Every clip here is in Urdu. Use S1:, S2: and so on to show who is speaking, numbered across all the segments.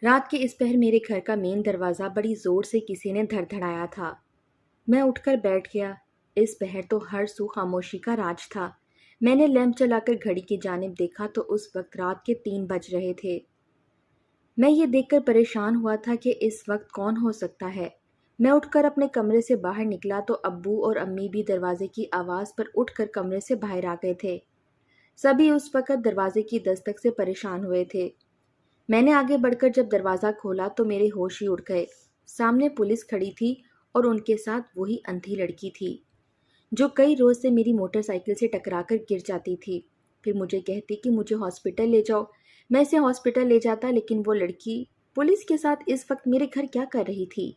S1: رات کے اس پہر میرے گھر کا مین دروازہ بڑی زور سے کسی نے دھڑدھڑایا تھا۔ میں اٹھ کر بیٹھ گیا۔ اس پہر تو ہر سو خاموشی کا راج تھا۔ میں نے لیمپ چلا کر گھڑی کی جانب دیکھا تو اس وقت رات کے 3 بج رہے تھے۔ میں یہ دیکھ کر پریشان ہوا تھا کہ اس وقت کون ہو سکتا ہے۔ میں اٹھ کر اپنے کمرے سے باہر نکلا تو ابو اور امی بھی دروازے کی آواز پر اٹھ کر کمرے سے باہر آ گئے تھے۔ سبھی اس وقت دروازے کی دستک سے پریشان ہوئے تھے۔ میں نے آگے بڑھ کر جب دروازہ کھولا تو میرے ہوش ہی اڑ گئے۔ سامنے پولیس کھڑی تھی اور ان کے ساتھ وہی اندھی لڑکی تھی جو کئی روز سے میری موٹر سائیکل سے ٹکرا کر گر جاتی تھی، پھر مجھے کہتی کہ مجھے ہاسپٹل لے جاؤ۔ میں اسے ہاسپٹل لے جاتا، لیکن وہ لڑکی پولیس کے ساتھ اس وقت میرے گھر کیا کر رہی تھی؟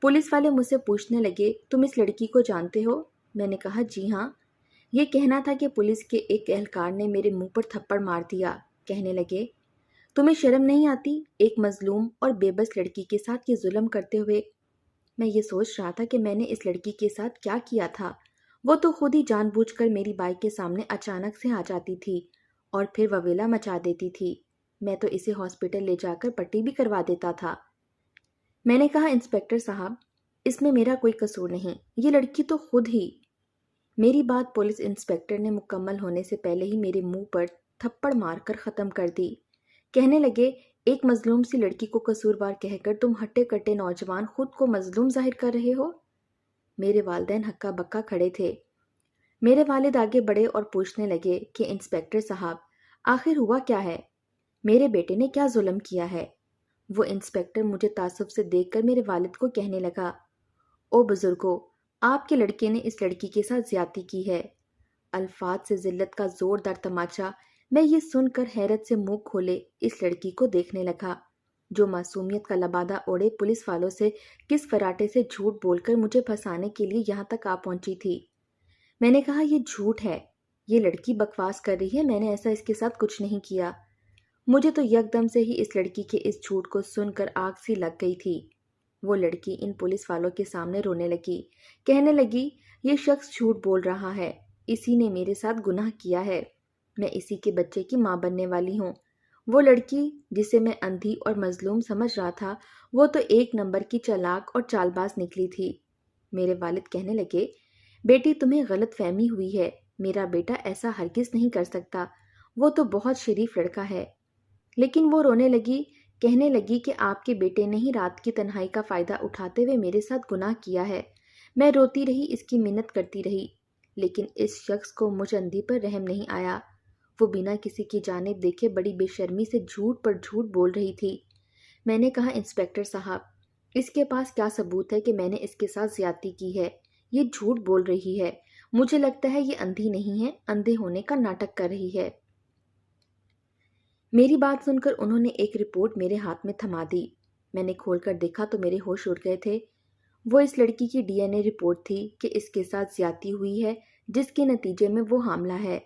S1: پولیس والے مجھ سے پوچھنے لگے، تم اس لڑکی کو جانتے ہو؟ میں نے کہا جی ہاں۔ یہ کہنا تھا کہ پولیس کے ایک اہلکار نے میرے منہ پر تھپڑ مار دیا۔ کہنے لگے، تمہیں شرم نہیں آتی ایک مظلوم اور بے بس لڑکی کے ساتھ یہ ظلم کرتے ہوئے؟ میں یہ سوچ رہا تھا کہ میں نے اس لڑکی کے ساتھ کیا کیا تھا۔ وہ تو خود ہی جان بوجھ کر میری بائک کے سامنے اچانک سے آ جاتی تھی اور پھر وویلا مچا دیتی تھی۔ میں تو اسے ہاسپٹل لے جا کر پٹی بھی کروا دیتا تھا۔ میں نے کہا انسپکٹر صاحب، اس میں میرا کوئی قصور نہیں، یہ لڑکی تو خود ہی۔ میری بات پولیس انسپکٹر نے مکمل ہونے سے پہلے ہی میرے منہ پر تھپڑ مار کر ختم کر دی۔ کہنے لگے، ایک مظلوم سی لڑکی کو قصوروار کہہ کر تم ہٹے کٹے نوجوان خود کو مظلوم ظاہر کر رہے ہو؟ میرے والدین ہکا بکا کھڑے تھے۔ میرے والد آگے بڑھے اور پوچھنے لگے کہ انسپکٹر صاحب، آخر ہوا کیا ہے؟ میرے بیٹے نے کیا ظلم کیا ہے؟ وہ انسپکٹر مجھے تعصب سے دیکھ کر میرے والد کو کہنے لگا، او بزرگو، آپ کے لڑکے نے اس لڑکی کے ساتھ زیادتی کی ہے۔ الفاظ سے ذلت کا زوردار تماچا۔ میں یہ سن کر حیرت سے منہ کھولے اس لڑکی کو دیکھنے لگا جو معصومیت کا لبادہ اوڑھے پولیس والوں سے کس فراٹے سے جھوٹ بول کر مجھے پھنسانے کے لیے یہاں تک آ پہنچی تھی۔ میں نے کہا یہ جھوٹ ہے، یہ لڑکی بکواس کر رہی ہے، میں نے ایسا اس کے ساتھ کچھ نہیں کیا۔ مجھے تو یکدم سے ہی اس لڑکی کے اس جھوٹ کو سن کر آگ سی لگ گئی تھی۔ وہ لڑکی ان پولیس والوں کے سامنے رونے لگی، کہنے لگی، یہ شخص جھوٹ بول رہا ہے، اسی نے میرے ساتھ گناہ کیا ہے، میں اسی کے بچے کی ماں بننے والی ہوں۔ وہ لڑکی جسے میں اندھی اور مظلوم سمجھ رہا تھا، وہ تو ایک نمبر کی چالاک اور چال باز نکلی تھی۔ میرے والد کہنے لگے، بیٹی تمہیں غلط فہمی ہوئی ہے، میرا بیٹا ایسا ہرگز نہیں کر سکتا، وہ تو بہت شریف لڑکا ہے۔ لیکن وہ رونے لگی، کہنے لگی کہ آپ کے بیٹے نے ہی رات کی تنہائی کا فائدہ اٹھاتے ہوئے میرے ساتھ گناہ کیا ہے۔ میں روتی رہی، اس کی منت کرتی رہی، لیکن اس شخص کو مجھ اندھی پر رحم نہیں آیا۔ وہ بنا کسی کی جانب دیکھے بڑی بے شرمی سے جھوٹ پر جھوٹ بول رہی تھی۔ میں نے کہا انسپکٹر صاحب، اس کے پاس کیا ثبوت ہے کہ میں نے اس کے ساتھ زیادتی کی ہے؟ یہ جھوٹ بول رہی ہے، مجھے لگتا ہے یہ اندھی نہیں ہے، اندھے ہونے کا ناٹک کر رہی ہے۔ میری بات سن کر انہوں نے ایک رپورٹ میرے ہاتھ میں تھما دی۔ میں نے کھول کر دیکھا تو میرے ہوش اڑ گئے تھے۔ وہ اس لڑکی کی ڈی این اے رپورٹ تھی کہ اس کے ساتھ زیادتی ہوئی ہے، جس کے نتیجے میں وہ حاملہ ہے۔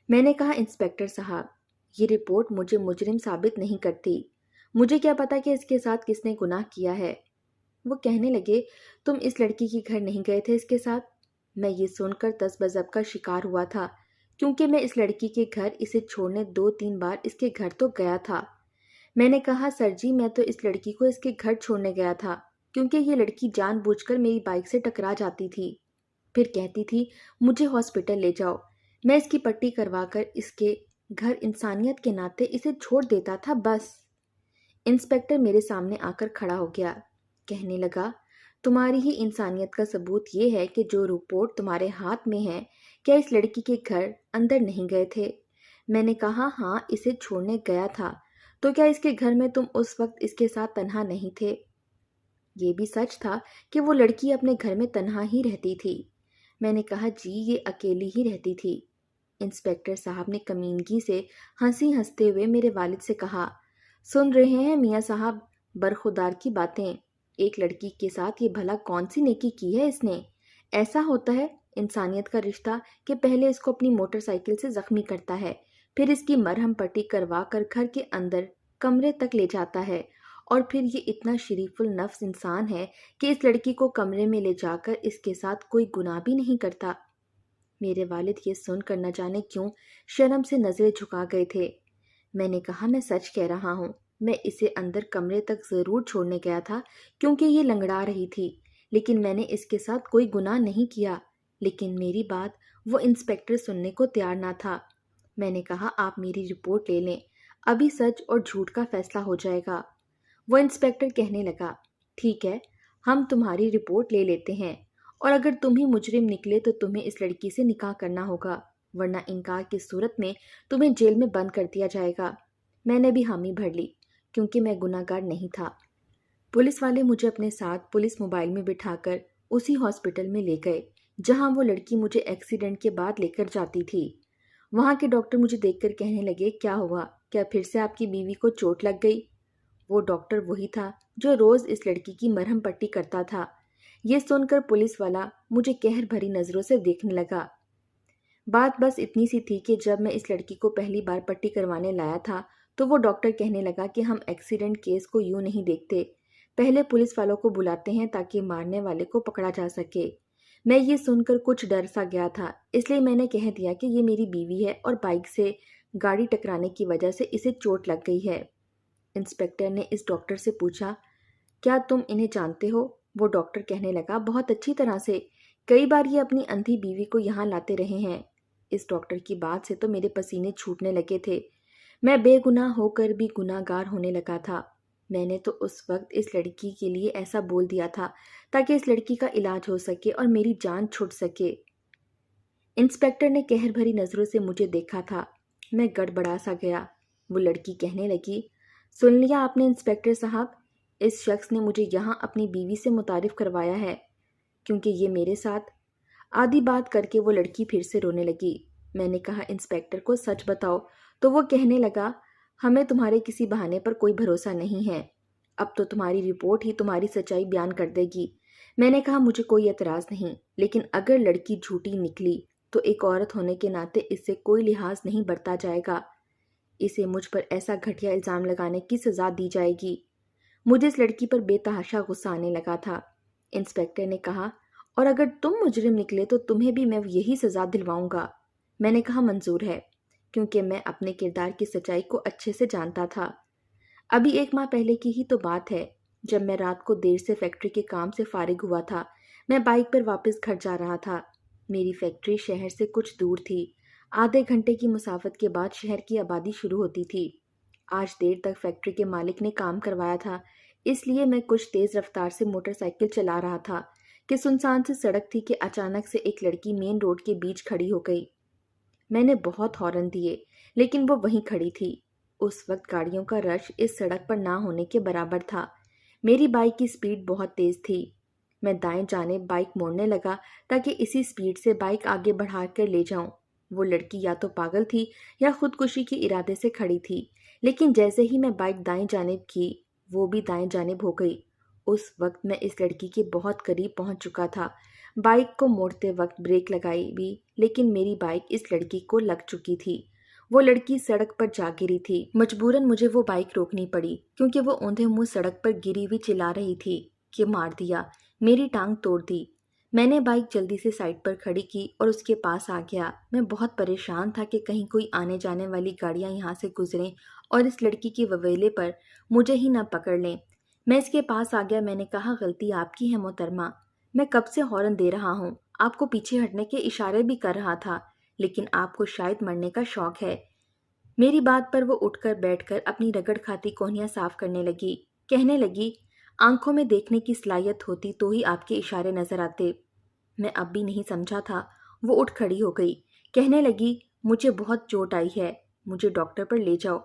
S1: میں نے کہا انسپکٹر صاحب، یہ رپورٹ مجھے مجرم ثابت نہیں کرتی، مجھے کیا پتا کہ اس کے ساتھ کس نے گناہ کیا ہے۔ وہ کہنے لگے، تم اس لڑکی کے گھر نہیں گئے تھے اس کے ساتھ؟ میں یہ سن کر تس بذب کا شکار ہوا تھا، کیونکہ میں اس لڑکی کے گھر اسے چھوڑنے 2-3 بار اس کے گھر تو گیا تھا۔ میں نے کہا سر جی، میں تو اس لڑکی کو اس کے گھر چھوڑنے گیا تھا، کیونکہ یہ لڑکی جان بوجھ کر میری بائک سے ٹکرا جاتی تھی، پھر کہتی تھی مجھے ہاسپٹل لے جاؤ۔ میں اس کی پٹی کروا کر اس کے گھر انسانیت کے ناطے اسے چھوڑ دیتا تھا، بس۔ انسپکٹر میرے سامنے آ کر کھڑا ہو گیا، کہنے لگا، تمہاری ہی انسانیت کا ثبوت یہ ہے کہ جو رپورٹ تمہارے ہاتھ میں ہے، کیا اس لڑکی کے گھر اندر نہیں گئے تھے؟ میں نے کہا ہاں، اسے چھوڑنے گیا تھا۔ تو کیا اس کے گھر میں تم اس وقت اس کے ساتھ تنہا نہیں تھے؟ یہ بھی سچ تھا کہ وہ لڑکی اپنے گھر میں تنہا ہی رہتی تھی۔ میں نے کہا جی، یہ اکیلی ہی رہتی تھی۔ انسپکٹر صاحب نے کمینگی سے ہنسی ہنستے ہوئے میرے والد سے کہا، سن رہے ہیں میاں صاحب برخودار کی باتیں، ایک لڑکی کے ساتھ یہ بھلا کون سی نیکی کی ہے اس نے؟ ایسا ہوتا ہے انسانیت کا رشتہ کہ پہلے اس کو اپنی موٹر سائیکل سے زخمی کرتا ہے، پھر اس کی مرہم پٹی کروا کر گھر کے اندر کمرے تک لے جاتا ہے، اور پھر یہ اتنا شریف النفس انسان ہے کہ اس لڑکی کو کمرے میں لے جا کر اس کے ساتھ کوئی گناہ بھی نہیں کرتا۔ میرے والد یہ سن کر نہ جانے کیوں شرم سے نظریں جھکا گئے تھے۔ میں نے کہا میں سچ کہہ رہا ہوں، میں اسے اندر کمرے تک ضرور چھوڑنے گیا تھا کیونکہ یہ لنگڑا رہی تھی، لیکن میں نے اس کے ساتھ کوئی گناہ نہیں کیا۔ لیکن میری بات وہ انسپیکٹر سننے کو تیار نہ تھا۔ میں نے کہا آپ میری رپورٹ لے لیں، ابھی سچ اور جھوٹ کا فیصلہ ہو جائے گا۔ وہ انسپیکٹر کہنے لگا ٹھیک ہے، ہم تمہاری رپورٹ لے لیتے ہیں، اور اگر تم ہی مجرم نکلے تو تمہیں اس لڑکی سے نکاح کرنا ہوگا، ورنہ انکار کی صورت میں تمہیں جیل میں بند کر دیا جائے گا۔ میں نے بھی حامی بھر لی کیونکہ میں گناہ گار نہیں تھا۔ پولیس والے مجھے اپنے ساتھ پولیس موبائل میں بٹھا کر اسی ہاسپٹل میں لے گئے جہاں وہ لڑکی مجھے ایکسیڈنٹ کے بعد لے کر جاتی تھی۔ وہاں کے ڈاکٹر مجھے دیکھ کر کہنے لگے کیا ہوا، کیا پھر سے آپ کی بیوی کو چوٹ لگ گئی؟ وہ ڈاکٹر وہی تھا جو روز اس لڑکی کی مرہم پٹی کرتا تھا۔ یہ سن کر پولیس والا مجھے قہر بھری نظروں سے دیکھنے لگا۔ بات بس اتنی سی تھی کہ جب میں اس لڑکی کو پہلی بار پٹی کروانے لایا تھا تو وہ ڈاکٹر کہنے لگا کہ ہم ایکسیڈنٹ کیس کو یوں نہیں دیکھتے، پہلے پولیس والوں کو بلاتے ہیں تاکہ مارنے والے کو پکڑا جا سکے۔ میں یہ سن کر کچھ ڈر سا گیا تھا، اس لیے میں نے کہہ دیا کہ یہ میری بیوی ہے اور بائک سے گاڑی ٹکرانے کی وجہ سے اسے چوٹ لگ گئی ہے۔ انسپیکٹر نے اس ڈاکٹر سے پوچھا کیا تم انہیں جانتے ہو؟ وہ ڈاکٹر کہنے لگا بہت اچھی طرح سے، کئی بار یہ اپنی اندھی بیوی کو یہاں لاتے رہے ہیں۔ اس ڈاکٹر کی بات سے تو میرے پسینے چھوٹنے لگے تھے۔ میں بے گناہ ہو کر بھی گناہ گار ہونے لگا تھا۔ میں نے تو اس وقت اس لڑکی کے لیے ایسا بول دیا تھا تاکہ اس لڑکی کا علاج ہو سکے اور میری جان چھٹ سکے۔ انسپیکٹر نے قہر بھری نظروں سے مجھے دیکھا تھا۔ میں گڑبڑا سا گیا۔ وہ لڑکی کہنے لگی سن لیا آپ نے انسپیکٹر صاحب، اس شخص نے مجھے یہاں اپنی بیوی سے متعارف کروایا ہے کیونکہ یہ میرے ساتھ۔ آدھی بات کر کے وہ لڑکی پھر سے رونے لگی۔ میں نے کہا انسپیکٹر کو سچ بتاؤ، تو وہ کہنے لگا ہمیں تمہارے کسی بہانے پر کوئی بھروسہ نہیں ہے، اب تو تمہاری رپورٹ ہی تمہاری سچائی بیان کر دے گی۔ میں نے کہا مجھے کوئی اعتراض نہیں، لیکن اگر لڑکی جھوٹی نکلی تو ایک عورت ہونے کے ناطے اس سے کوئی لحاظ نہیں برتا جائے گا، اسے مجھ پر ایسا گھٹیا الزام لگانے کی سزا دی جائے گی۔ مجھے اس لڑکی پر بے تحاشا غصہ آنے لگا تھا۔ انسپیکٹر نے کہا اور اگر تم مجرم نکلے تو تمہیں بھی میں یہی سزا دلواؤں گا۔ میں نے کہا منظور ہے، کیونکہ میں اپنے کردار کی سچائی کو اچھے سے جانتا تھا۔ ابھی 1 ماہ پہلے کی ہی تو بات ہے، جب میں رات کو دیر سے فیکٹری کے کام سے فارغ ہوا تھا۔ میں بائک پر واپس گھر جا رہا تھا۔ میری فیکٹری شہر سے کچھ دور تھی۔ آدھے گھنٹے کی مسافت کے بعد شہر کی آبادی شروع ہوتی تھی۔ آج دیر تک فیکٹری کے مالک نے کام کروایا تھا، اس لیے میں کچھ تیز رفتار سے موٹر سائیکل چلا رہا تھا کہ سنسان سی سڑک تھی کہ اچانک سے ایک لڑکی مین روڈ کے بیچ کھڑی ہو گئی۔ میں نے بہت ہارن دیے لیکن وہ وہیں کھڑی تھی۔ اس وقت گاڑیوں کا رش اس سڑک پر نہ ہونے کے برابر تھا۔ میری بائک کی سپیڈ بہت تیز تھی۔ میں دائیں جانب بائک موڑنے لگا تاکہ اسی سپیڈ سے بائک آگے بڑھا کر لے جاؤں۔ وہ لڑکی یا تو پاگل تھی یا خودکشی کے ارادے سے کھڑی تھی، لیکن جیسے ہی میں بائک دائیں جانب کی وہ بھی دائیں جانب ہو گئی۔ اس وقت میں اس لڑکی کے بہت قریب پہنچ چکا تھا۔ بائک کو موڑتے وقت بریک لگائی بھی، لیکن میری بائک اس لڑکی کو لگ چکی تھی۔ وہ لڑکی سڑک پر جا گری تھی۔ مجبوراً مجھے وہ بائک روکنی پڑی کیونکہ وہ اوندھے منہ سڑک پر گری ہوئی چلا رہی تھی کہ مار دیا، میری ٹانگ توڑ دی۔ میں نے بائک جلدی سے سائڈ پر کھڑی کی اور اس کے پاس آ گیا۔ میں بہت پریشان تھا کہ کہیں کوئی آنے جانے والی گاڑیاں یہاں سے گزریں اور اس لڑکی کی وویلے پر مجھے ہی نہ پکڑ لیں۔ میں اس کے پاس آ گیا۔ میں نے کہا غلطی آپ کی ہے محترمہ، میں کب سے ہارن دے رہا ہوں، آپ کو پیچھے ہٹنے کے اشارے بھی کر رہا تھا، لیکن آپ کو شاید مرنے کا شوق ہے۔ میری بات پر وہ اٹھ کر بیٹھ کر اپنی رگڑ کھاتی کوہنیاں صاف کرنے لگی۔ کہنے لگی آنکھوں میں دیکھنے کی صلاحیت ہوتی تو ہی آپ کے اشارے نظر آتے۔ میں اب بھی نہیں سمجھا تھا۔ وہ اٹھ کھڑی ہو گئی۔ کہنے لگی مجھے بہت چوٹ آئی ہے، مجھے ڈاکٹر پر لے جاؤ۔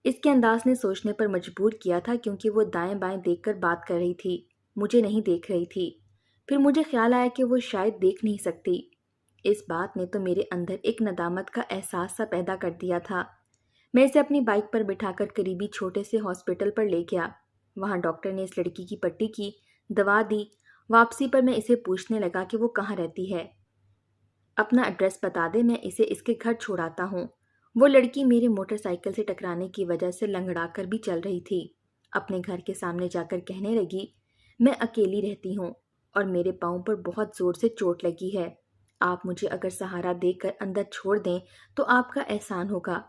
S1: اس کے انداز نے سوچنے پر مجبور کیا تھا کیونکہ وہ دائیں بائیں دیکھ کر بات کر رہی تھی، مجھے نہیں دیکھ رہی تھی۔ پھر مجھے خیال آیا کہ وہ شاید دیکھ نہیں سکتی۔ اس بات نے تو میرے اندر ایک ندامت کا احساس سا پیدا کر دیا تھا۔ میں اسے اپنی بائک پر بٹھا کر قریبی چھوٹے سے ہاسپٹل پر لے گیا۔ وہاں ڈاکٹر نے اس لڑکی کی پٹی کی، دوا دی۔ واپسی پر میں اسے پوچھنے لگا کہ وہ کہاں رہتی ہے۔ اپنا ایڈریس بتا دے، میں اسے اس کے گھر چھوڑاتا ہوں۔ وہ لڑکی میرے موٹر سائیکل سے ٹکرانے کی وجہ سے لنگڑا کر بھی چل رہی تھی۔ اپنے گھر کے سامنے جا کر کہنے لگی میں اکیلی رہتی ہوں اور میرے پاؤں پر بہت زور سے چوٹ لگی ہے، آپ مجھے اگر سہارا دے کر اندر چھوڑ دیں تو آپ کا احسان ہوگا۔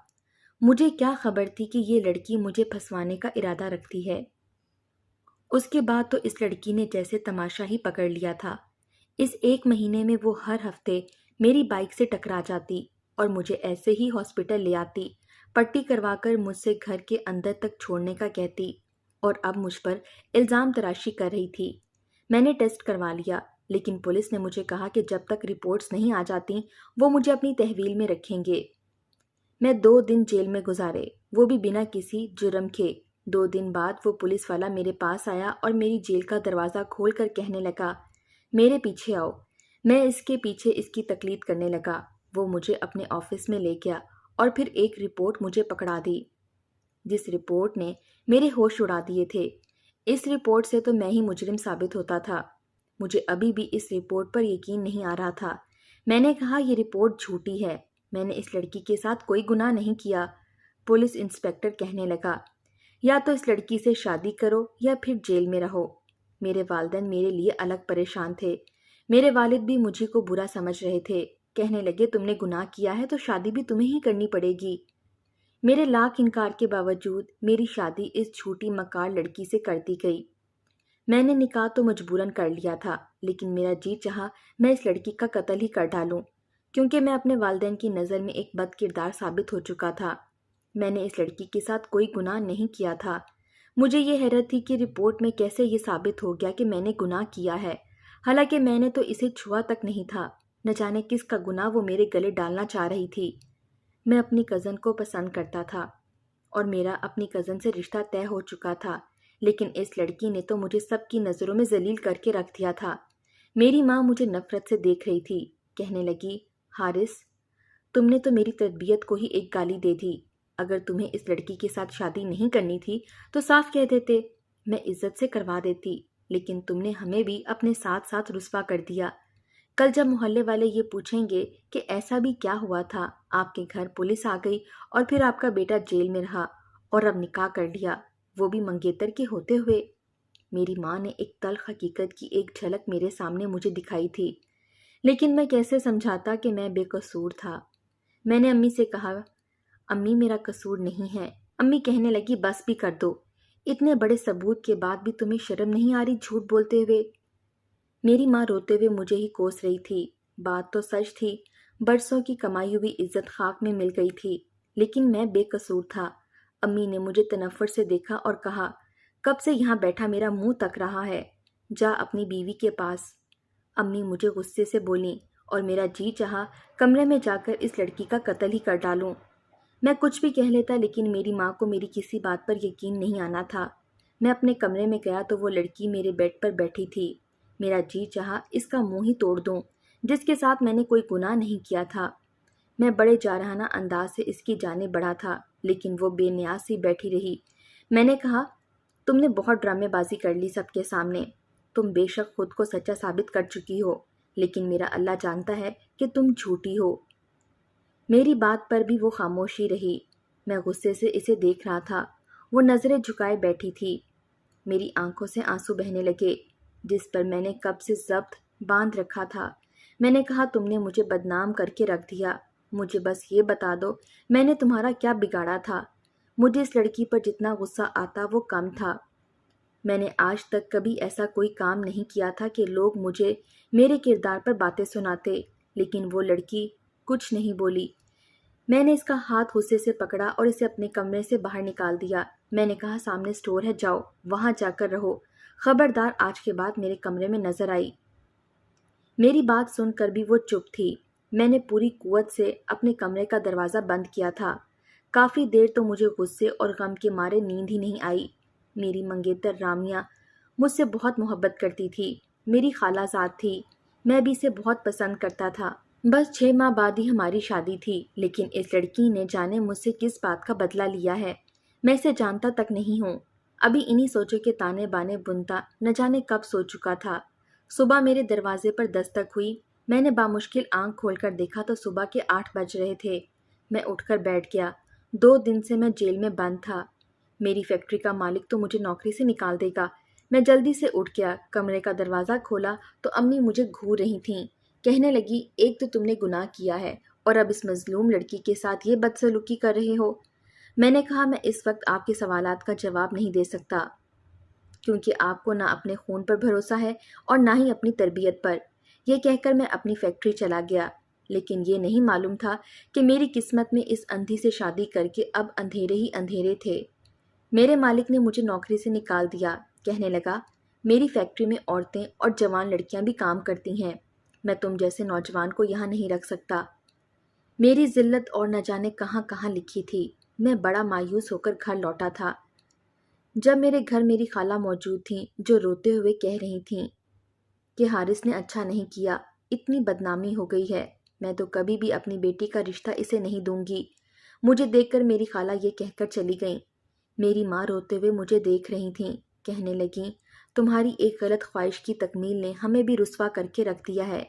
S1: مجھے کیا خبر تھی کہ یہ لڑکی مجھے پھنسوانے کا ارادہ رکھتی ہے۔ اس کے بعد تو اس لڑکی نے جیسے تماشا ہی پکڑ لیا تھا۔ اس 1 مہینے میں وہ ہر ہفتے میری بائک سے ٹکرا جاتی اور مجھے ایسے ہی ہاسپٹل لے آتی، پٹی کروا کر مجھ سے گھر کے اندر تک چھوڑنے کا کہتی، اور اب مجھ پر الزام تراشی کر رہی تھی۔ میں نے ٹیسٹ کروا لیا، لیکن پولیس نے مجھے کہا کہ جب تک رپورٹس نہیں آ جاتی وہ مجھے اپنی تحویل میں رکھیں گے۔ میں 2 دن جیل میں گزارے، وہ بھی بنا کسی جرم کے۔ 2 دن بعد وہ پولیس والا میرے پاس آیا اور میری جیل کا دروازہ کھول کر کہنے لگا، میرے پیچھے آؤ۔ میں اس کے پیچھے اس کی تقلید کرنے لگا۔ وہ مجھے اپنے آفس میں لے گیا اور پھر ایک رپورٹ مجھے پکڑا دی، جس رپورٹ نے میرے ہوش اڑا دیے تھے۔ اس رپورٹ سے تو میں ہی مجرم ثابت ہوتا تھا۔ مجھے ابھی بھی اس رپورٹ پر یقین نہیں آ رہا تھا۔ میں نے کہا یہ رپورٹ جھوٹی ہے، میں نے اس لڑکی کے ساتھ کوئی گناہ نہیں کیا۔ پولیس انسپکٹر کہنے لگا، یا تو اس لڑکی سے شادی کرو یا پھر جیل میں رہو۔ میرے والدین میرے لیے الگ پریشان تھے۔ میرے والد بھی مجھے کو برا سمجھ رہے تھے، کہنے لگے تم نے گناہ کیا ہے تو شادی بھی تمہیں ہی کرنی پڑے گی۔ میرے لاکھ انکار کے باوجود میری شادی اس جھوٹی مکار لڑکی سے کر دی گئی۔ میں نے نکاح تو مجبوراً کر لیا تھا، لیکن میرا جی چاہا میں اس لڑکی کا قتل ہی کر ڈالوں، کیونکہ میں اپنے والدین کی نظر میں ایک بد کردار ثابت ہو چکا تھا۔ میں نے اس لڑکی کے ساتھ کوئی گناہ نہیں کیا تھا۔ مجھے یہ حیرت تھی کہ رپورٹ میں کیسے یہ ثابت ہو گیا کہ میں نے گناہ کیا ہے، حالانکہ میں نے تو اسے چھوا تک نہیں تھا۔ نہ جانے کس کا گناہ وہ میرے گلے ڈالنا چاہ رہی تھی۔ میں اپنی کزن کو پسند کرتا تھا اور میرا اپنی کزن سے رشتہ طے ہو چکا تھا، لیکن اس لڑکی نے تو مجھے سب کی نظروں میں ذلیل کر کے رکھ دیا تھا۔ میری ماں مجھے نفرت سے دیکھ رہی تھی، کہنے لگی، حارث، تم نے تو میری تربیت کو ہی ایک گالی دے دی۔ اگر تمہیں اس لڑکی کے ساتھ شادی نہیں کرنی تھی تو صاف کہہ دیتے، میں عزت سے کروا دیتی، لیکن تم نے ہمیں بھی اپنے ساتھ ساتھ رسوا کر دیا۔ کل جب محلے والے یہ پوچھیں گے کہ ایسا بھی کیا ہوا تھا، آپ کے گھر پولیس آ گئی اور پھر آپ کا بیٹا جیل میں رہا اور اب نکاح کر لیا، وہ بھی منگیتر کے ہوتے ہوئے۔ میری ماں نے ایک تلخ حقیقت کی ایک جھلک میرے سامنے مجھے دکھائی تھی، لیکن میں کیسے سمجھاتا کہ میں بے قصور تھا۔ میں نے امی سے کہا، امی میرا قصور نہیں ہے۔ امی کہنے لگی، بس بھی کر دو، اتنے بڑے ثبوت کے بعد بھی تمہیں شرم نہیں آ رہی جھوٹ بولتے ہوئے؟ میری ماں روتے ہوئے مجھے ہی کوس رہی تھی۔ بات تو سچ تھی، برسوں کی کمائی ہوئی عزت خاک میں مل گئی تھی، لیکن میں بے قصور تھا۔ امی نے مجھے تنفر سے دیکھا اور کہا، کب سے یہاں بیٹھا میرا منہ تک رہا ہے، جا اپنی بیوی کے پاس۔ امی مجھے غصے سے بولیں اور میرا جی چاہا کمرے میں جا کر اس لڑکی کا قتل ہی کر ڈالوں۔ میں کچھ بھی کہہ لیتا، لیکن میری ماں کو میری کسی بات پر یقین نہیں آنا تھا۔ میں اپنے کمرے میں گیا تو وہ لڑکی میرے بیڈ پر بیٹھی تھی۔ میرا جی چاہا اس کا منہ ہی توڑ دوں، جس کے ساتھ میں نے کوئی گناہ نہیں کیا تھا۔ میں بڑے جارحانہ انداز سے اس کی جانب بڑھا تھا، لیکن وہ بے نیاز سی بیٹھی رہی۔ میں نے کہا، تم نے بہت ڈرامے بازی کر لی سب کے سامنے۔ تم بے شک خود کو سچا ثابت کر چکی ہو، لیکن میرا اللہ جانتا ہے کہ تم جھوٹی ہو۔ میری بات پر بھی وہ خاموشی رہی۔ میں غصے سے اسے دیکھ رہا تھا۔ وہ نظریں جھکائے بیٹھی تھی۔ میری آنکھوں سے آنسو بہنے لگے، جس پر میں نے کب سے ضبط باندھ رکھا تھا۔ میں نے کہا، تم نے مجھے بدنام کر کے رکھ دیا۔ مجھے بس یہ بتا دو، میں نے تمہارا کیا بگاڑا تھا؟ مجھے اس لڑکی پر جتنا غصہ آتا وہ کم تھا۔ میں نے آج تک کبھی ایسا کوئی کام نہیں کیا تھا کہ لوگ مجھے میرے کردار پر باتیں سناتے، لیکن وہ لڑکی کچھ نہیں بولی۔ میں نے اس کا ہاتھ غصے سے پکڑا اور اسے اپنے کمرے سے باہر نکال دیا۔ میں نے کہا، سامنے اسٹور ہے، جاؤ وہاں جا کر رہو، خبردار آج کے بعد میرے کمرے میں نظر آئی۔ میری بات سن کر بھی وہ چپ تھی۔ میں نے پوری قوت سے اپنے کمرے کا دروازہ بند کیا تھا۔ کافی دیر تو مجھے غصے اور غم کے مارے نیند ہی نہیں آئی۔ میری منگیتر رامیہ مجھ سے بہت محبت کرتی تھی، میری خالہ زاد تھی، میں بھی اسے بہت پسند کرتا تھا۔ بس 6 ماہ بعد ہی ہماری شادی تھی، لیکن اس لڑکی نے جانے مجھ سے کس بات کا بدلہ لیا ہے، میں اسے جانتا تک نہیں ہوں۔ ابھی انہی سوچوں کے تانے بانے بنتا نہ جانے کب سو چکا تھا۔ صبح میرے دروازے پر دستک ہوئی۔ میں نے بامشکل آنکھ کھول کر دیکھا تو صبح کے 8 بج رہے تھے۔ میں اٹھ کر بیٹھ گیا۔ 2 دن سے میں جیل میں بند تھا۔ میری فیکٹری کا مالک تو مجھے نوکری سے نکال دے گا۔ میں جلدی سے اٹھ گیا، کمرے کا دروازہ کھولا تو امی مجھے گھور رہی تھیں، کہنے لگی، ایک تو تم نے گناہ کیا ہے اور اب اس مظلوم لڑکی کے ساتھ یہ بدسلوکی کر رہے ہو۔ میں نے کہا میں اس وقت آپ کے سوالات کا جواب نہیں دے سکتا، کیونکہ آپ کو نہ اپنے خون پر بھروسہ ہے اور نہ ہی اپنی تربیت پر۔ یہ کہہ کر میں اپنی فیکٹری چلا گیا، لیکن یہ نہیں معلوم تھا کہ میری قسمت میں اس اندھی سے شادی کر کے اب اندھیرے ہی اندھیرے تھے۔ میرے مالک نے مجھے نوکری سے نکال دیا، کہنے لگا میری فیکٹری میں عورتیں اور جوان لڑکیاں بھی کام کرتی ہیں، میں تم جیسے نوجوان کو یہاں نہیں رکھ سکتا۔ میری ذلت اور نہ جانے کہاں کہاں لکھی تھی۔ میں بڑا مایوس ہو کر گھر لوٹا تھا، جب میرے گھر میری خالہ موجود تھیں جو روتے ہوئے کہہ رہی تھیں کہ حارث نے اچھا نہیں کیا، اتنی بدنامی ہو گئی ہے، میں تو کبھی بھی اپنی بیٹی کا رشتہ اسے نہیں دوں گی۔ مجھے دیکھ کر میری خالہ یہ کہہ کر چلی گئیں۔ میری ماں روتے ہوئے مجھے دیکھ رہی تھیں، کہنے لگیں تمہاری ایک غلط خواہش کی تکمیل نے ہمیں بھی رسوا کر کے رکھ دیا ہے۔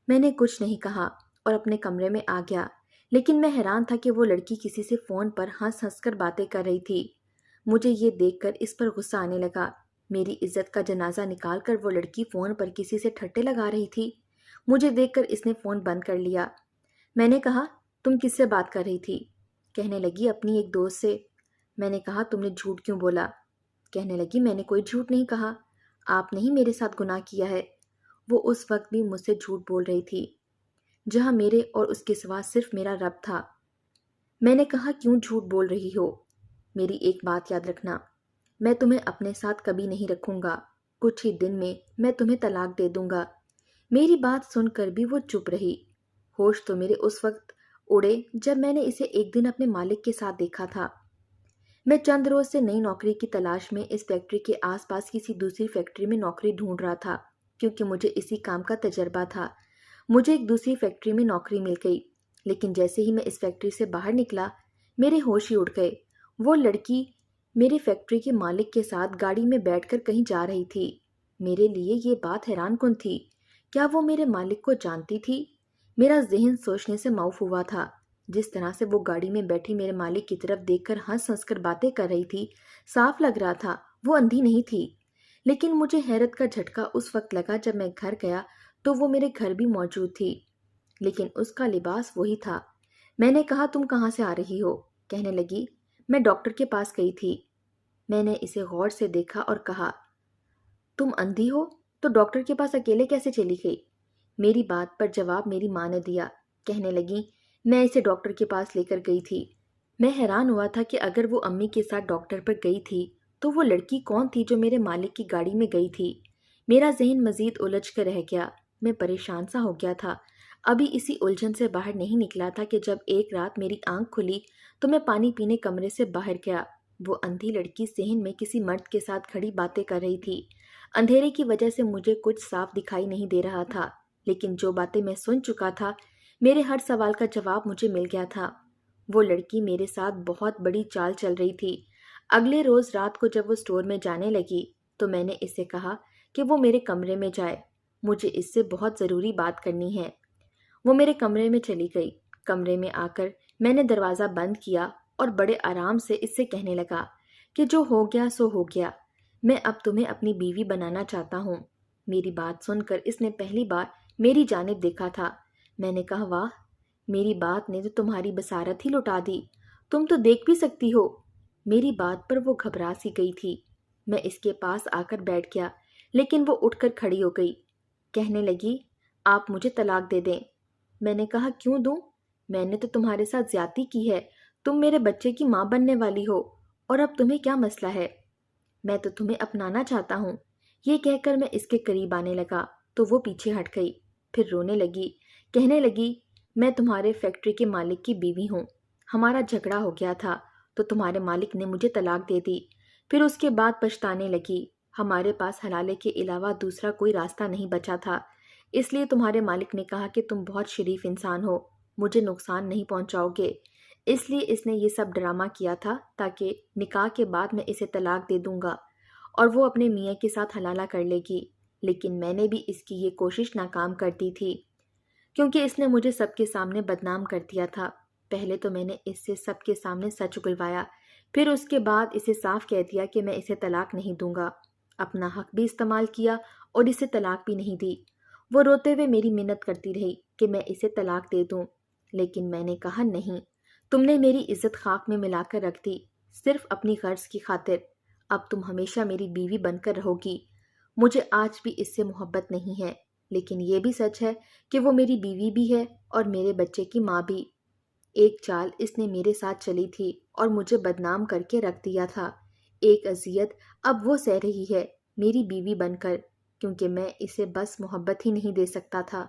S1: میں نے کچھ نہیں کہا اور اپنے کمرے میں آ گیا، لیکن میں حیران تھا کہ وہ لڑکی کسی سے فون پر ہنس ہنس کر باتیں کر رہی تھی۔ مجھے یہ دیکھ کر اس پر غصہ آنے لگا۔ میری عزت کا جنازہ نکال کر وہ لڑکی فون پر کسی سے ٹھٹے لگا رہی تھی۔ مجھے دیکھ کر اس نے فون بند کر لیا۔ میں نے کہا تم کس سے بات کر رہی تھی؟ کہنے لگی اپنی ایک دوست سے۔ میں نے کہا تم نے جھوٹ کیوں بولا؟ کہنے لگی میں نے کوئی جھوٹ نہیں کہا، آپ نے ہی میرے ساتھ گناہ کیا ہے۔ وہ اس وقت بھی مجھ سے جھوٹ بول رہی تھی، جہاں میرے اور اس کے سوا صرف میرا رب تھا۔ میں نے کہا کیوں جھوٹ بول رہی ہو؟ میری ایک بات یاد رکھنا، میں تمہیں اپنے ساتھ کبھی نہیں رکھوں گا، کچھ ہی دن میں میں تمہیں طلاق دے دوں گا۔ میری بات سن کر بھی وہ چپ رہی۔ ہوش تو میرے اس وقت اڑے جب میں نے اسے ایک دن اپنے مالک کے ساتھ دیکھا تھا۔ میں چند روز سے نئی نوکری کی تلاش میں اس فیکٹری کے آس پاس کسی دوسری فیکٹری میں نوکری ڈھونڈ رہا تھا، کیونکہ مجھے اسی کام کا تجربہ تھا۔ مجھے ایک دوسری فیکٹری میں نوکری مل گئی، لیکن جیسے ہی میں اس فیکٹری سے باہر نکلا میرے ہوش ہی اڑ گئے۔ وہ لڑکی میری فیکٹری کے مالک کے ساتھ گاڑی میں بیٹھ کر کہیں جا رہی تھی۔ میرے لیے یہ بات حیران کن تھی، کیا وہ میرے مالک کو جانتی تھی؟ میرا ذہن سوچنے سے معاف ہوا تھا۔ جس طرح سے وہ گاڑی میں بیٹھی میرے مالک کی طرف دیکھ کر ہنس ہنس کر باتیں کر رہی تھی، صاف لگ رہا تھا وہ اندھی نہیں تھی۔ لیکن مجھے حیرت کا جھٹکا اس وقت لگا جب میں گھر گیا تو وہ میرے گھر بھی موجود تھی، لیکن اس کا لباس وہی تھا۔ میں نے کہا تم کہاں سے آ رہی ہو؟ کہنے لگی میں ڈاکٹر کے پاس گئی تھی۔ میں نے اسے غور سے دیکھا اور کہا تم اندھی ہو تو ڈاکٹر کے پاس اکیلے کیسے چلی گئی؟ میری بات پر جواب میری ماں نے دیا، کہنے لگی میں اسے ڈاکٹر کے پاس لے کر گئی تھی۔ میں حیران ہوا تھا کہ اگر وہ امی کے ساتھ ڈاکٹر پر گئی تھی تو وہ لڑکی کون تھی جو میرے مالک کی گاڑی میں گئی تھی؟ میرا ذہن مزید الجھ کر رہ گیا، میں پریشان سا ہو گیا تھا۔ ابھی اسی الجھن سے باہر نہیں نکلا تھا کہ جب ایک رات میری آنکھ کھلی تو میں پانی پینے کمرے سے باہر گیا۔ وہ اندھی لڑکی صحن میں کسی مرد کے ساتھ کھڑی باتیں کر رہی تھی۔ اندھیرے کی وجہ سے مجھے کچھ صاف دکھائی نہیں دے رہا تھا، لیکن جو باتیں میں سن چکا تھا، میرے ہر سوال کا جواب مجھے مل گیا تھا۔ وہ لڑکی میرے ساتھ بہت بڑی چال چل رہی تھی۔ اگلے روز رات کو جب وہ اسٹور میں جانے لگی تو میں نے اس سے کہا کہ وہ میرے کمرے میں جائے، مجھے اس سے بہت ضروری بات کرنی ہے۔ وہ میرے کمرے میں چلی گئی۔ کمرے میں آ کر میں نے دروازہ بند کیا اور بڑے آرام سے اس سے کہنے لگا کہ جو ہو گیا سو ہو گیا، میں اب تمہیں اپنی بیوی بنانا چاہتا ہوں۔ میری بات سن کر اس نے پہلی بار میری جانب دیکھا تھا۔ میں نے کہا واہ، میری بات نے تو تمہاری بصارت ہی لٹا دی، تم تو دیکھ بھی سکتی ہو۔ میری بات پر وہ گھبرا سی گئی تھی۔ میں اس کے پاس آ کر بیٹھ گیا، لیکن وہ اٹھ کر کھڑی ہو گئی، کہنے لگی آپ مجھے طلاق دے دیں۔ میں نے کہا کیوں دوں؟ میں نے تو تمہارے ساتھ زیادتی کی ہے، تم میرے بچے کی ماں بننے والی ہو، اور اب تمہیں کیا مسئلہ ہے؟ میں تو تمہیں اپنانا چاہتا ہوں۔ یہ کہہ کر میں اس کے قریب آنے لگا تو وہ پیچھے ہٹ گئی، پھر رونے لگی، کہنے لگی میں تمہارے فیکٹری کے مالک کی بیوی ہوں، ہمارا جھگڑا ہو گیا تھا تو تمہارے مالک نے مجھے طلاق دے دی، پھر اس کے بعد پچھتانے لگی، ہمارے پاس حلالے کے علاوہ دوسرا کوئی راستہ نہیں بچا تھا، اس لیے تمہارے مالک نے کہا کہ تم بہت شریف انسان ہو، مجھے نقصان نہیں پہنچاؤ گے، اس لیے اس نے یہ سب ڈرامہ کیا تھا تاکہ نکاح کے بعد میں اسے طلاق دے دوں گا اور وہ اپنے میاں کے ساتھ حلالہ کر لے گی۔ لیکن میں نے بھی اس کی یہ کوشش ناکام کر دی تھی، کیونکہ اس نے مجھے سب کے سامنے بدنام کر دیا تھا۔ پہلے تو میں نے اس سے سب کے سامنے سچ اگلوایا، پھر اس کے بعد اسے صاف کہہ دیا کہ میں اسے طلاق نہیں دوں گا، اپنا حق بھی استعمال کیا اور اسے طلاق بھی نہیں دی۔ وہ روتے ہوئے میری منت کرتی رہی کہ میں اسے طلاق دے دوں، لیکن میں نے کہا نہیں، تم نے میری عزت خاک میں ملا کر رکھ دی، صرف اپنی غرض کی خاطر۔ اب تم ہمیشہ میری بیوی بن کر رہو گی۔ مجھے آج بھی اس سے محبت نہیں ہے، لیکن یہ بھی سچ ہے کہ وہ میری بیوی بھی ہے اور میرے بچے کی ماں بھی۔ ایک چال اس نے میرے ساتھ چلی تھی اور مجھے بدنام کر کے رکھ دیا تھا۔ ایک اذیت اب وہ سہ رہی ہے، میری بیوی بن کر، کیونکہ میں اسے بس محبت ہی نہیں دے سکتا تھا۔